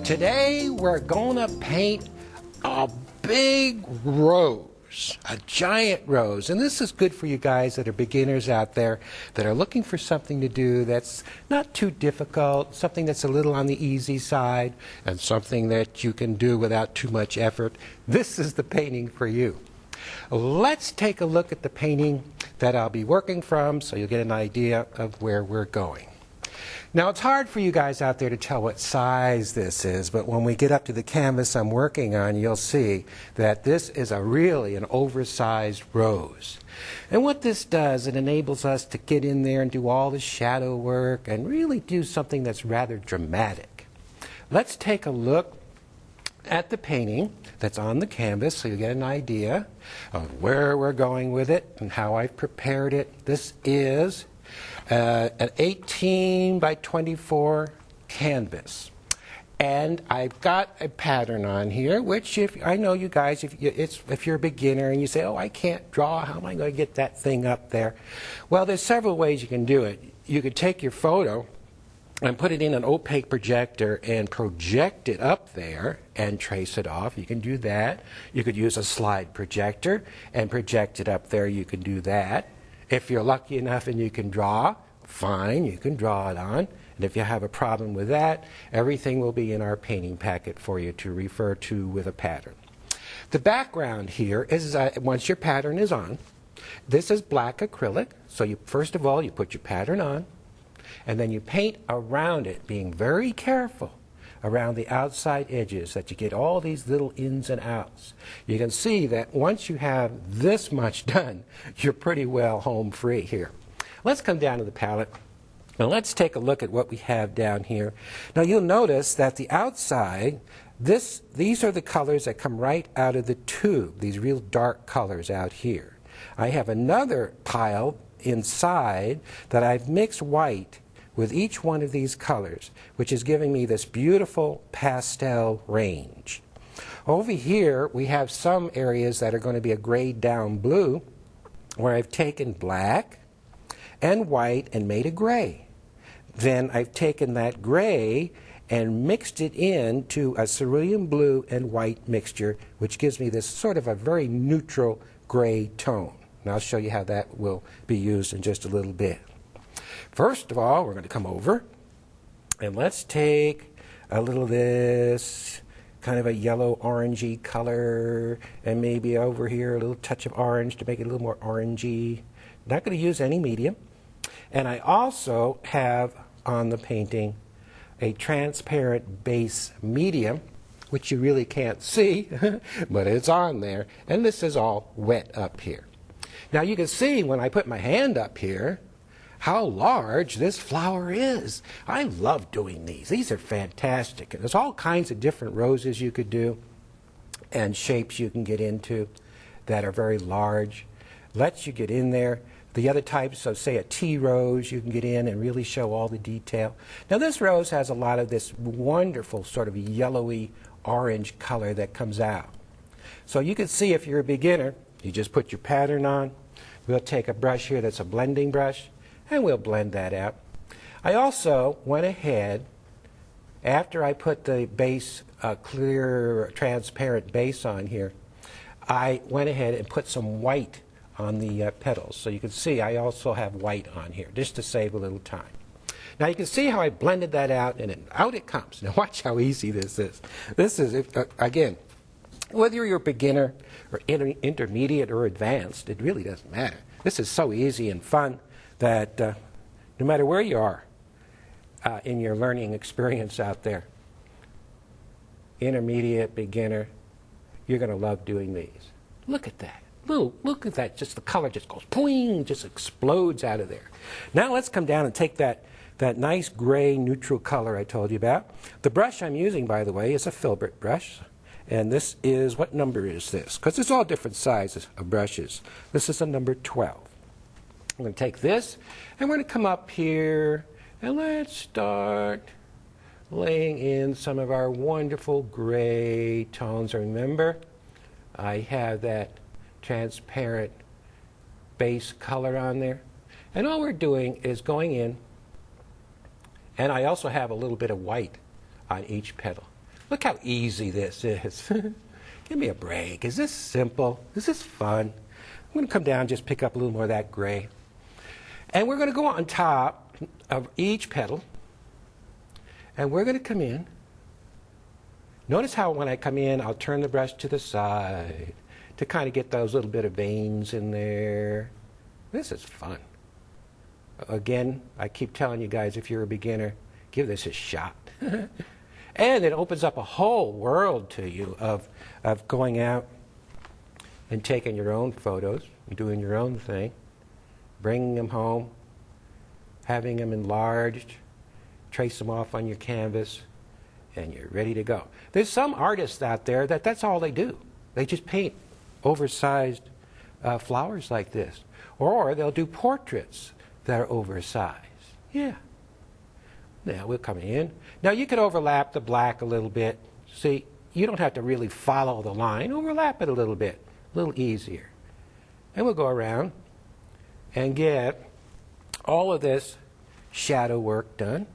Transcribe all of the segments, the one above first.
Today we're gonna paint a big rose, a giant rose. And this is good for you guys that are beginners out there that are looking for something to do that's not too difficult, something that's a little on the easy side, and something that you can do without too much effort. This is the painting for you. Let's take a look at the painting that I'll be working from so you'll get an idea of where we're going. Now, it's hard for you guys out there to tell what size this is, but when we get up to the canvas I'm working on, you'll see that this is really an oversized rose. And what this does, it enables us to get in there and do all the shadow work and really do something that's rather dramatic. Let's take a look at the painting that's on the canvas so you get an idea of where we're going with it and how I've prepared it. This is an 18 by 24 canvas, and I've got a pattern on here, which I know you guys, if you're a beginner and you say, oh, I can't draw, how am I going to get that thing up there? Well, there's several ways you can do it. You could take your photo and put it in an opaque projector and project it up there and trace it off. You can do that. You could use a slide projector and project it up there. You can do that. If you're lucky enough and you can draw, fine, you can draw it on. And if you have a problem with that, everything will be in our painting packet for you to refer to with a pattern. The background here is, once your pattern is on, this is black acrylic. So first of all, you put your pattern on, and then you paint around it, being very careful around the outside edges that you get all these little ins and outs. You can see that once you have this much done, you're pretty well home free here. Let's come down to the palette and let's take a look at what we have down here. Now you'll notice that the outside, these are the colors that come right out of the tube, these real dark colors out here. I have another pile inside that I've mixed white with each one of these colors, which is giving me this beautiful pastel range. Over here, we have some areas that are going to be a grayed down blue, where I've taken black and white and made a gray. Then I've taken that gray and mixed it into a cerulean blue and white mixture, which gives me this sort of a very neutral gray tone. And I'll show you how that will be used in just a little bit. First of all, we're going to come over and let's take a little of this kind of a yellow orangey color, and maybe over here a little touch of orange to make it a little more orangey. Not going to use any medium. And I also have on the painting a transparent base medium, which you really can't see, but it's on there. And this is all wet up here. Now you can see when I put my hand up here how large this flower is. I love doing these. These are fantastic. There's all kinds of different roses you could do and shapes you can get into that are very large. Lets you get in there. The other types, so say a tea rose, you can get in and really show all the detail. Now this rose has a lot of this wonderful sort of yellowy orange color that comes out. So you can see if you're a beginner, you just put your pattern on. We'll take a brush here that's a blending brush, and we'll blend that out. I also went ahead, after I put the base, clear, transparent base on here, I went ahead and put some white on the petals. So you can see I also have white on here, just to save a little time. Now you can see how I blended that out, and out it comes. Now watch how easy this is. This is, again, whether you're a beginner or intermediate or advanced, it really doesn't matter. This is so easy and fun that no matter where you are in your learning experience out there, intermediate, beginner, you're going to love doing these. Look at that. Look at that. Just the color just goes poing, just explodes out of there. Now let's come down and take that nice gray neutral color I told you about. The brush I'm using, by the way, is a filbert brush. And this is, what number is this? Because it's all different sizes of brushes. This is a number 12. I'm going to take this, and we're going to come up here, and let's start laying in some of our wonderful gray tones. Remember, I have that transparent base color on there. And all we're doing is going in, and I also have a little bit of white on each petal. Look how easy this is. Give me a break. Is this simple? Is this fun? I'm going to come down and just pick up a little more of that gray. And we're going to go on top of each petal. And we're going to come in. Notice how when I come in, I'll turn the brush to the side to kind of get those little bit of veins in there. This is fun. Again, I keep telling you guys, if you're a beginner, give this a shot. And it opens up a whole world to you of going out and taking your own photos, doing your own thing, bringing them home, having them enlarged, trace them off on your canvas, and you're ready to go. There's some artists out there that's all they do. They just paint oversized flowers like this. Or they'll do portraits that are oversized. Yeah. Now we'll come in. Now you could overlap the black a little bit. See, you don't have to really follow the line. Overlap it a little bit, a little easier. And we'll go around and get all of this shadow work done.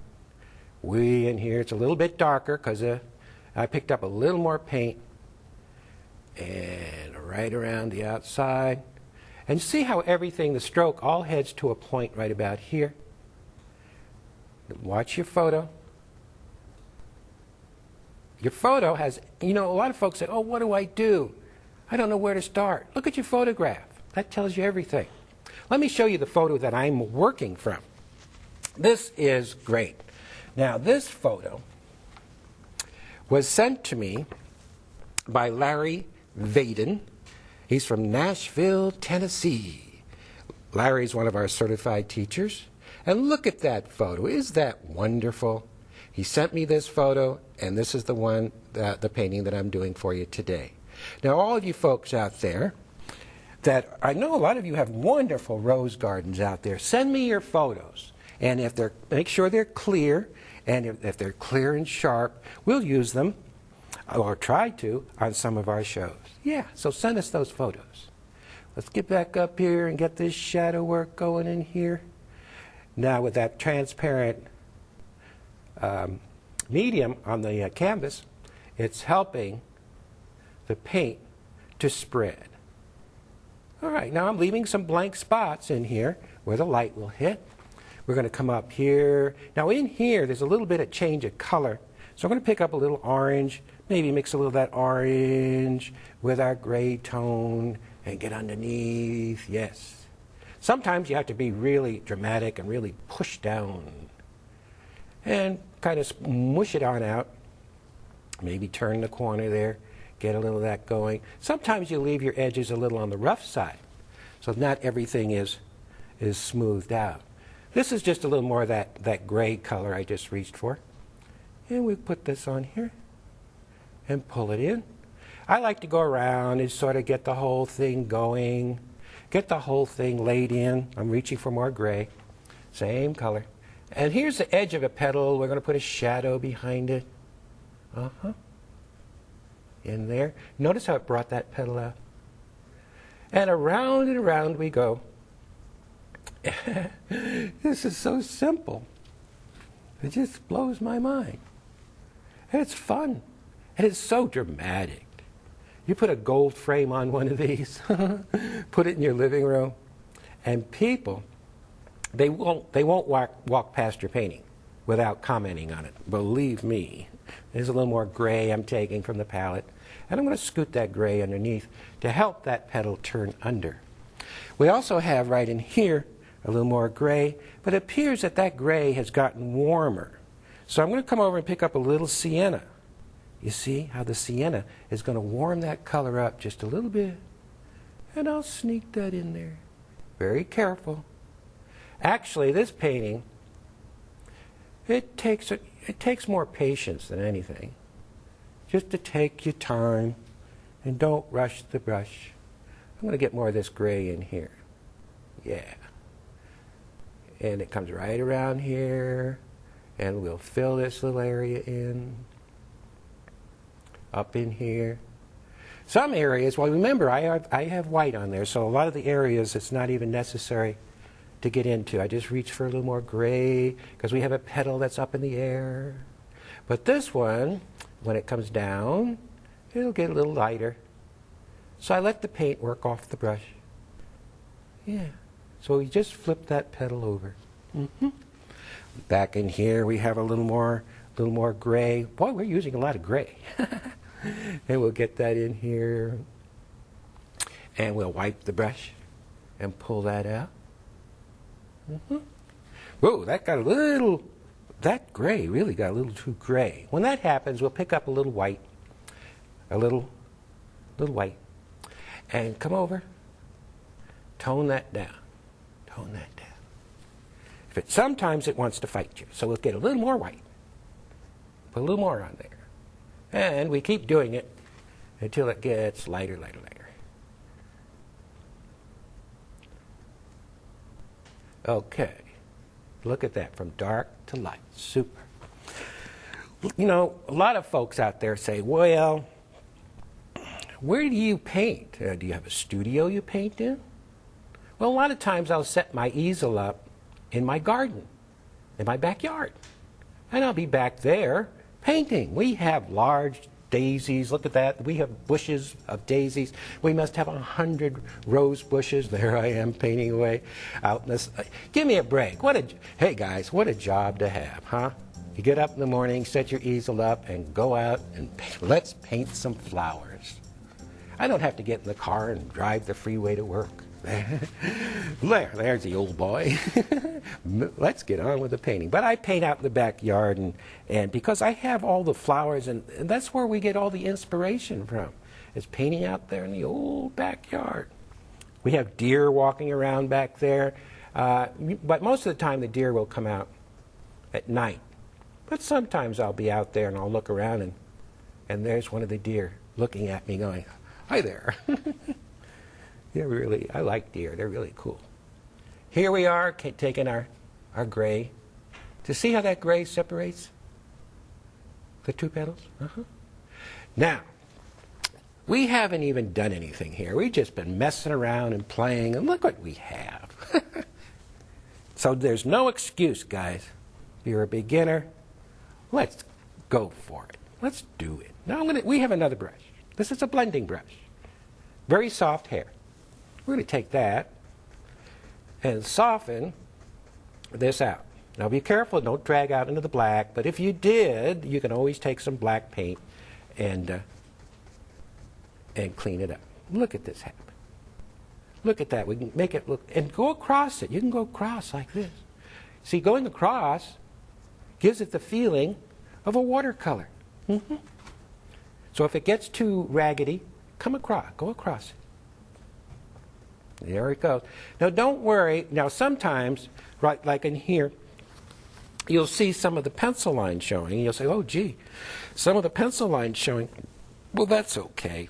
Way in here, it's a little bit darker because I picked up a little more paint. And right around the outside. And see how everything, the stroke, all heads to a point right about here. Watch your photo. Your photo has, you know, a lot of folks say, oh, what do? I don't know where to start. Look at your photograph. That tells you everything. Let me show you the photo that I'm working from. This is great. Now, this photo was sent to me by Larry Vaden. He's from Nashville, Tennessee. Larry's one of our certified teachers. And look at that photo. Is that wonderful? He sent me this photo, and this is the one, the painting that I'm doing for you today. Now, all of you folks out there, that I know a lot of you have wonderful rose gardens out there. Send me your photos. And if they're, make sure they're clear, and if they're clear and sharp, we'll use them, or try to, on some of our shows. Yeah, so send us those photos. Let's get back up here and get this shadow work going in here. Now with that transparent medium on the canvas, it's helping the paint to spread. All right, now I'm leaving some blank spots in here where the light will hit. We're going to come up here. Now in here, there's a little bit of change of color. So I'm going to pick up a little orange, maybe mix a little of that orange with our gray tone and get underneath. Yes. Sometimes you have to be really dramatic and really push down and kind of smush it on out. Maybe turn the corner there, get a little of that going. Sometimes you leave your edges a little on the rough side, so not everything is smoothed out. This is just a little more of that gray color I just reached for. And we put this on here and pull it in. I like to go around and sort of get the whole thing going, get the whole thing laid in. I'm reaching for more gray, same color. And here's the edge of a petal. We're going to put a shadow behind it. In there. Notice how it brought that petal out. And around we go. This is so simple. It just blows my mind. And it's fun. And it's so dramatic. You put a gold frame on one of these, put it in your living room, and people, they won't walk past your painting without commenting on it. Believe me. There's a little more gray I'm taking from the palette, and I'm going to scoot that gray underneath to help that petal turn under. We also have right in here a little more gray, but it appears that that gray has gotten warmer. So I'm going to come over and pick up a little sienna. You see how the sienna is going to warm that color up just a little bit. And I'll sneak that in there. Very careful. Actually, this painting, it takes more patience than anything. Just to take your time and don't rush the brush. I'm going to get more of this gray in here. Yeah. And it comes right around here. And we'll fill this little area in. Up in here. Some areas, well remember I have white on there, so a lot of the areas it's not even necessary to get into. I just reach for a little more gray because we have a petal that's up in the air. But this one, when it comes down, it'll get a little lighter. So I let the paint work off the brush. Yeah. So we just flip that petal over. Back in here we have a little more gray. Boy, we're using a lot of gray. And we'll get that in here. And we'll wipe the brush and pull that out. Whoa, that gray really got a little too gray. When that happens, we'll pick up a little white, a little white, and come over, tone that down, tone that down. Sometimes it wants to fight you, so we'll get a little more white, put a little more on there, and we keep doing it until it gets lighter, lighter, lighter. Okay, look at that, from dark to light, super. You know, a lot of folks out there say, well, where do you paint? Do you have a studio you paint in? Well, a lot of times I'll set my easel up in my garden, in my backyard. And I'll be back there painting. We have large daisies. Look at that. We have bushes of daisies. We must have 100 rose bushes. There I am painting away out in this. Give me a break. Hey guys, what a job to have, huh? You get up in the morning, set your easel up, and go out and let's paint some flowers. I don't have to get in the car and drive the freeway to work. There's the old boy. Let's get on with the painting. But I paint out in the backyard, and because I have all the flowers, and that's where we get all the inspiration from, is painting out there in the old backyard. We have deer walking around back there, but most of the time the deer will come out at night. But sometimes I'll be out there and I'll look around, and there's one of the deer looking at me going, "Hi there." I like deer. They're really cool. Here we are taking our gray. To see how that gray separates the two petals? Now, we haven't even done anything here. We've just been messing around and playing, and look what we have. So there's no excuse, guys. If you're a beginner, let's go for it. Let's do it. Now we have another brush. This is a blending brush. Very soft hair. We're going to take that and soften this out. Now be careful, don't drag out into the black, but if you did, you can always take some black paint and clean it up. Look at this happen. Look at that. We can make it look, and go across it. You can go across like this. See, going across gives it the feeling of a watercolor. So if it gets too raggedy, come across, go across it. There it goes. Now don't worry. Now sometimes, right, like in here, you'll see some of the pencil lines showing. And you'll say, oh, gee, some of the pencil lines showing. Well, that's okay.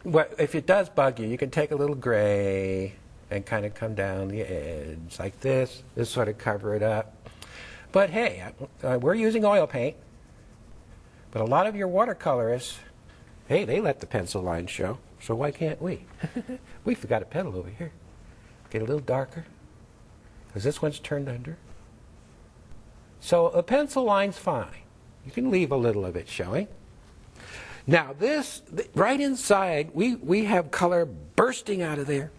But if it does bug you, you can take a little gray and kind of come down the edge like this. This sort of cover it up. But hey, we're using oil paint. But a lot of your watercolorists, hey, they let the pencil lines show. So why can't we? We forgot a petal over here. Get a little darker, because this one's turned under. So a pencil line's fine. You can leave a little of it showing. Now this, right inside, we have color bursting out of there.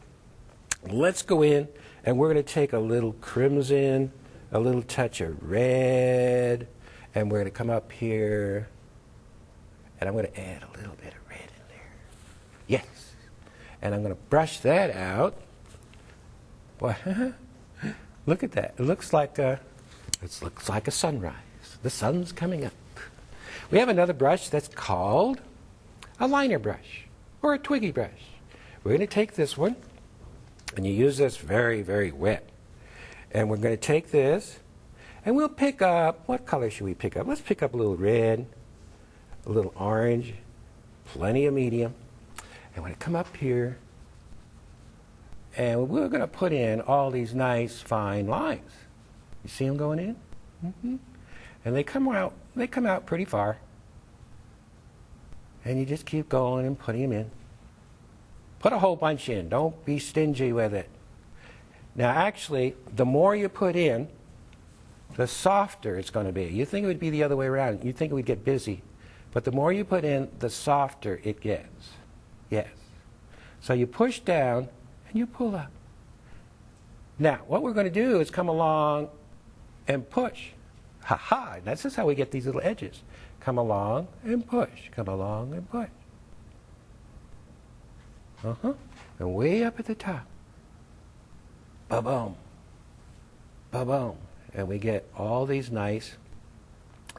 Let's go in, and we're going to take a little crimson, a little touch of red, and we're going to come up here, and I'm going to add a little bit of red in there. Yes. And I'm going to brush that out. Boy, look at that. It looks like a sunrise. The sun's coming up. We have another brush that's called a liner brush or a twiggy brush. We're going to take this one, and you use this very, very wet. And we're going to take this, and we'll pick up, what color should we pick up? Let's pick up a little red, a little orange, plenty of medium. And we're going to come up here, and we're going to put in all these nice, fine lines. You see them going in? And they come out pretty far. And you just keep going and putting them in. Put a whole bunch in. Don't be stingy with it. Now, actually, the more you put in, the softer it's going to be. You think it would be the other way around. You think it would get busy. But the more you put in, the softer it gets. Yes. So you push down and you pull up. Now, what we're going to do is come along and push. Ha-ha! This is how we get these little edges. Come along and push. Come along and push. And way up at the top. Ba-boom. Ba-boom. And we get all these nice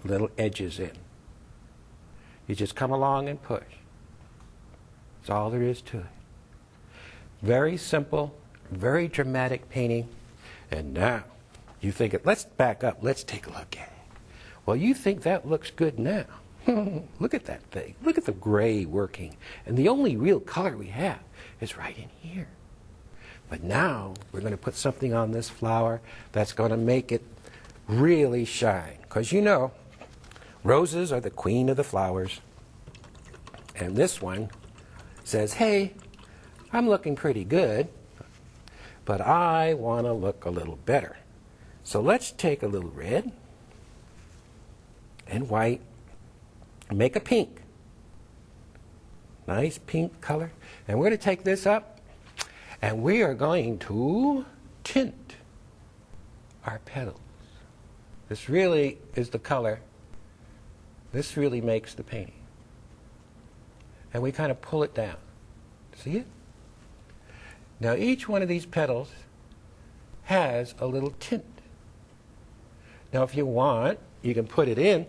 little edges in. You just come along and push. That's all there is to it. Very simple, very dramatic painting. And now, you think, let's back up, let's take a look at it. Well, you think that looks good now. Look at that thing. Look at the gray working. And the only real color we have is right in here. But now, we're going to put something on this flower that's going to make it really shine. Because you know, roses are the queen of the flowers. And this one says, hey, I'm looking pretty good, but I want to look a little better. So let's take a little red and white and make a pink. Nice pink color. And we're going to take this up and we are going to tint our petals. This really is the color. This really makes the painting. And we kind of pull it down. See it? Now each one of these petals has a little tint. Now if you want, you can put it in.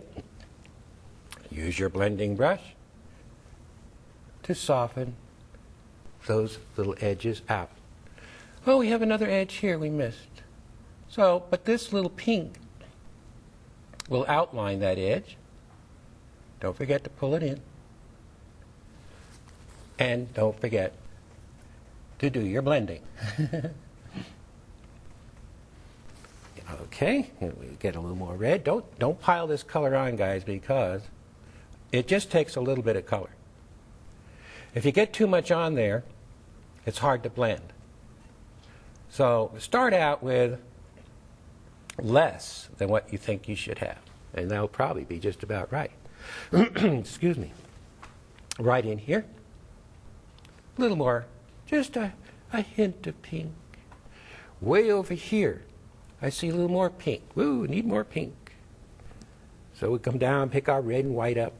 Use your blending brush to soften those little edges out. Oh, we have another edge here we missed. So, but this little pink will outline that edge. Don't forget to pull it in. And don't forget to do your blending. Okay, and we get a little more red. Don't pile this color on, guys, because it just takes a little bit of color. If you get too much on there, it's hard to blend. So start out with less than what you think you should have, and that'll probably be just about right. Excuse me. Right in here. A little more, just a hint of pink. Way over here, I see a little more pink. Woo, need more pink. So we come down, pick our red and white up,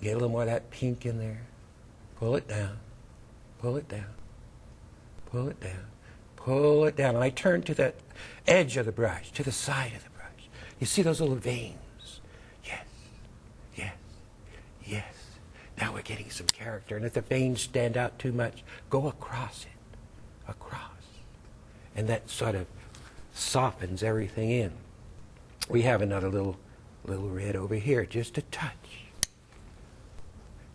get a little more of that pink in there, pull it down, pull it down, pull it down, pull it down. And I turn to the edge of the brush, to the side of the brush. You see those little veins? Yes, yes, yes. Now we're getting some character. And if the veins stand out too much, go across it, across. And that sort of softens everything in. We have another little red over here, just a touch.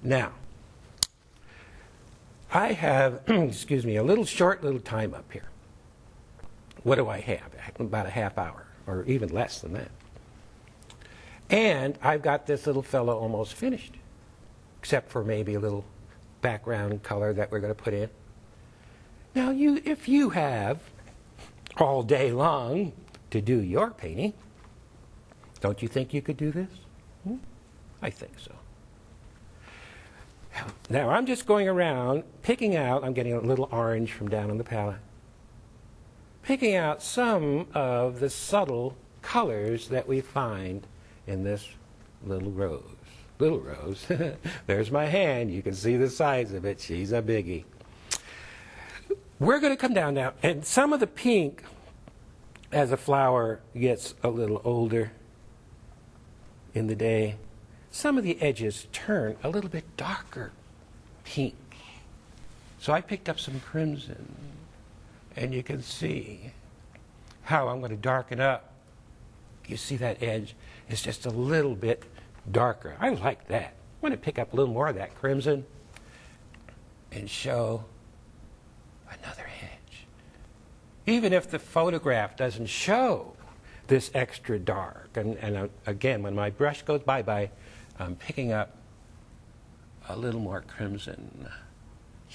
Now, I have, excuse me, a short little time up here. What do I have? About a half hour, or even less than that. And I've got this little fellow almost finished, except for maybe a little background color that we're going to put in. Now, if you have all day long to do your painting, don't you think you could do this? I think so. Now, I'm just going around picking out, I'm getting a little orange from down on the palette, picking out some of the subtle colors that we find in this little rose. Little rose. There's my hand. You can see the size of it. She's a biggie. We're going to come down now, and some of the pink, as a flower gets a little older in the day, some of the edges turn a little bit darker pink. So I picked up some crimson, and you can see how I'm going to darken up. You see that edge is just a little bit darker. I like that. I want to pick up a little more of that crimson and show another edge. Even if the photograph doesn't show this extra dark. And again, when my brush goes bye-bye, I'm picking up a little more crimson.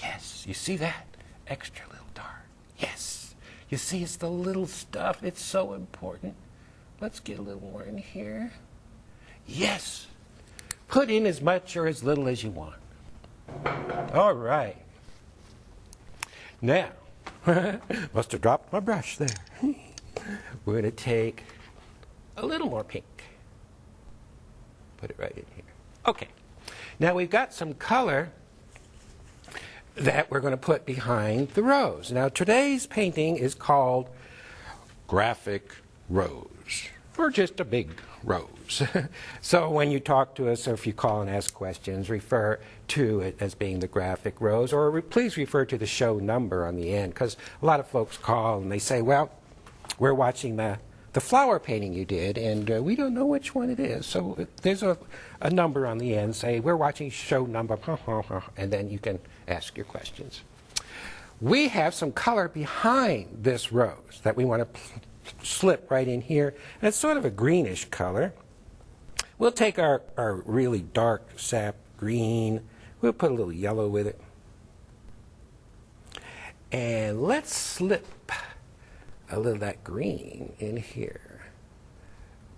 Yes, you see that? Extra little dark. Yes. You see, it's the little stuff. It's so important. Let's get a little more in here. Yes. put in as much or as little as you want. All right. Now, must have dropped my brush there. We're going to take a little more pink. Put it right in here. Okay. Now we've got some color that we're going to put behind the rose. Now today's painting is called Graphic Rose, or just a big rose. So when you talk to us or if you call and ask questions, refer to it as being the Graphic Rose, or please refer to the show number on the end, because a lot of folks call and they say, well, we're watching the flower painting you did, and we don't know which one it is. So there's a number on the end. Say, we're watching show number, and then you can ask your questions. We have some color behind this rose that we want to slip right in here. And it's sort of a greenish color. We'll take our really dark sap green. We'll put a little yellow with it. And let's slip a little of that green in here.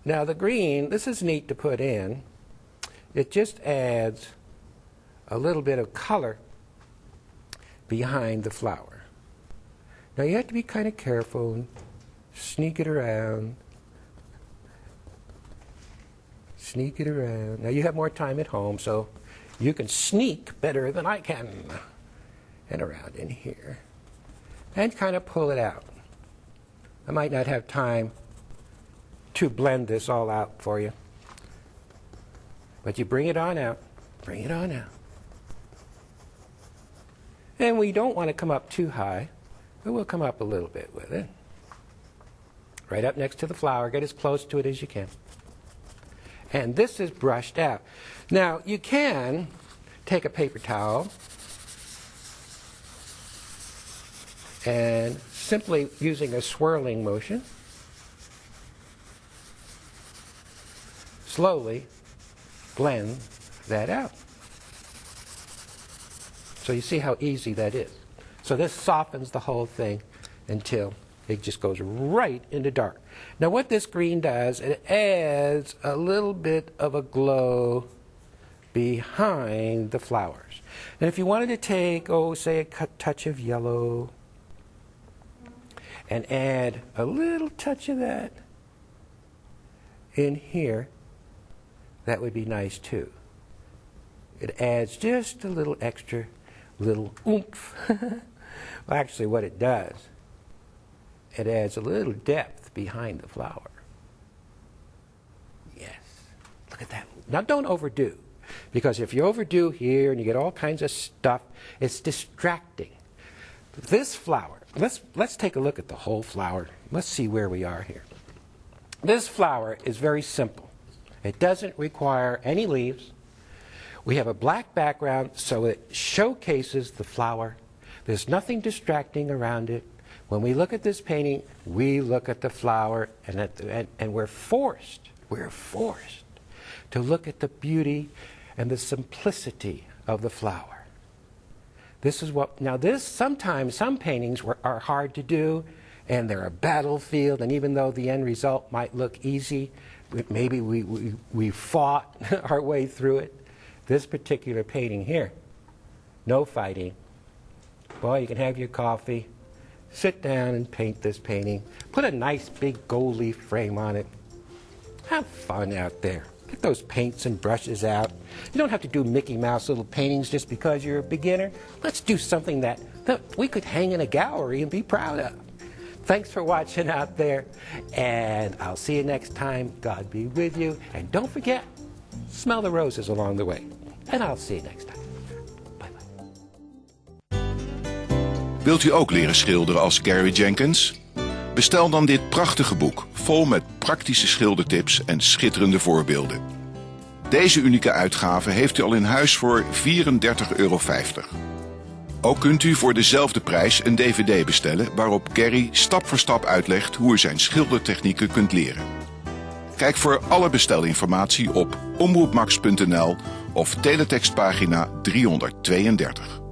Now the green, this is neat to put in. It just adds a little bit of color behind the flower. Now you have to be kind of careful and sneak it around. Sneak it around. Now you have more time at home, so you can sneak better than I can. And around in here. And kind of pull it out. I might not have time to blend this all out for you. But you bring it on out. Bring it on out. And we don't want to come up too high, but we'll come up a little bit with it. Right up next to the flower. Get as close to it as you can. And this is brushed out. Now, you can take a paper towel and simply using a swirling motion, slowly blend that out. So you see how easy that is. So this softens the whole thing until it just goes right into dark. Now what this green does, it adds a little bit of a glow behind the flowers. And if you wanted to take, say a touch of yellow, and add a little touch of that in here, that would be nice too. It adds just a little extra, little oomph. Well, actually what it does, it adds a little depth behind the flower. Yes, look at that. Now don't overdo, because if you overdo here and you get all kinds of stuff, it's distracting. This flower, let's take a look at the whole flower. Let's see where we are here. This flower is very simple. It doesn't require any leaves. We have a black background, so it showcases the flower. There's nothing distracting around it. When we look at this painting, we look at the flower, and we're forced to look at the beauty and the simplicity of the flower. This is what, now this, sometimes some paintings are hard to do, and they're a battlefield, and even though the end result might look easy, maybe we fought our way through it. This particular painting here, no fighting. Boy, you can have your coffee, sit down and paint this painting, put a nice big gold leaf frame on it. Have fun out there. Get those paints and brushes out. You don't have to do Mickey Mouse little paintings just because you're a beginner. Let's do something that we could hang in a gallery and be proud of. Thanks for watching out there, and I'll see you next time. God be with you, and don't forget, smell the roses along the way. En I'll see you next time. Bye bye. Wilt u ook leren schilderen als Gary Jenkins? Bestel dan dit prachtige boek, vol met praktische schildertips en schitterende voorbeelden. Deze unieke uitgave heeft u al in huis voor €34,50. Ook kunt u voor dezelfde prijs een dvd bestellen waarop Gary stap voor stap uitlegt hoe u zijn schildertechnieken kunt leren. Kijk voor alle bestelinformatie op omroepmax.nl of teletextpagina 332.